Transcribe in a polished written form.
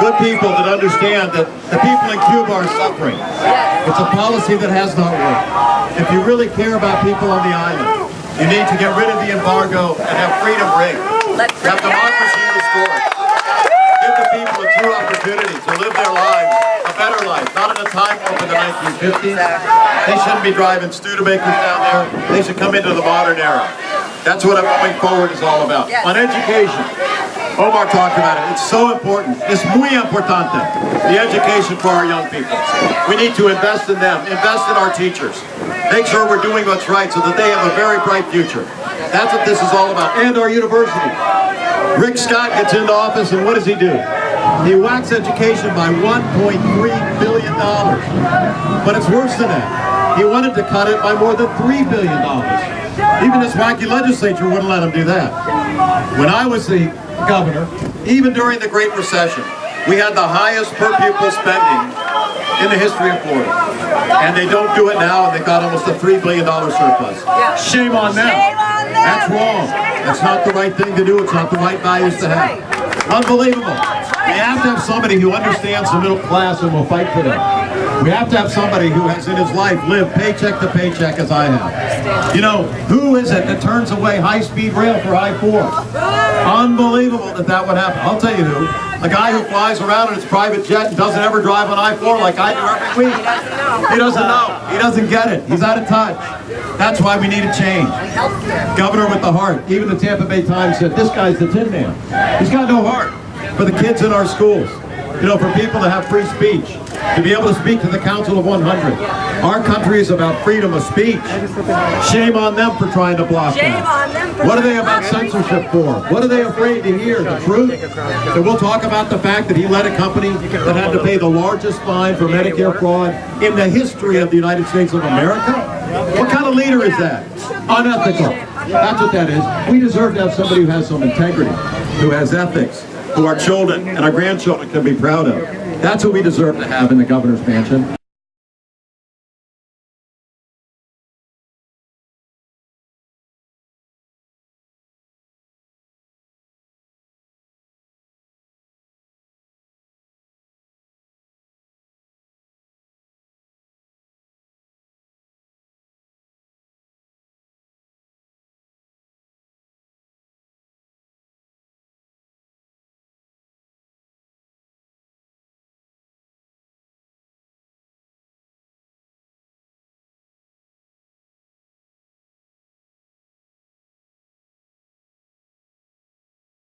good people that understand that the people in Cuba are suffering. It's a policy that has not worked. If you really care about people on the island, you need to get rid of the embargo and have freedom ring. Have democracy restored. Give the people a true opportunity to live their lives, a better life, not in a time warp in the 1950s. They shouldn't be driving Studebakers down there. They should come into the modern era. That's what going forward is all about. On education, Omar talked about it. It's so important. It's muy importante. The education for our young people. We need to invest in them, invest in our teachers. Make sure we're doing what's right so that they have a very bright future. That's what this is all about. And our university. Rick Scott gets into office and what does he do? He whacks education by $1.3 billion. But it's worse than that. He wanted to cut it by more than $3 billion. Even this wacky legislature wouldn't let him do that. When I was the governor, even during the Great Recession, we had the highest per pupil spending in the history of Florida. And they don't do it now, and they got almost a $3 billion surplus. Shame on them. That's wrong. That's not the right thing to do. It's not the right values to have. Unbelievable. We have to have somebody who understands the middle class and will fight for them. We have to have somebody who has in his life lived paycheck to paycheck as I have. You know, who is it that turns away high-speed rail for I-4? Unbelievable that that would happen. I'll tell you who. A guy who flies around in his private jet and doesn't ever drive on I-4 like I do every week. He doesn't know. He doesn't get it. He's out of touch. That's why we need a change. Governor with the heart. Even the Tampa Bay Times said, this guy's the Tin Man. He's got no heart for the kids in our schools. You know, for people to have free speech, to be able to speak to the Council of 100. Our country is about freedom of speech. Shame on them for trying to block that. What are they about censorship for? What are they afraid to hear? The truth? So we'll talk about the fact that he led a company that had to pay the largest fine for Medicare fraud in the history of the United States of America. What kind of leader is that? Unethical. That's what that is. We deserve to have somebody who has some integrity, who has ethics, who our children and our grandchildren can be proud of. That's what we deserve to have in the governor's mansion.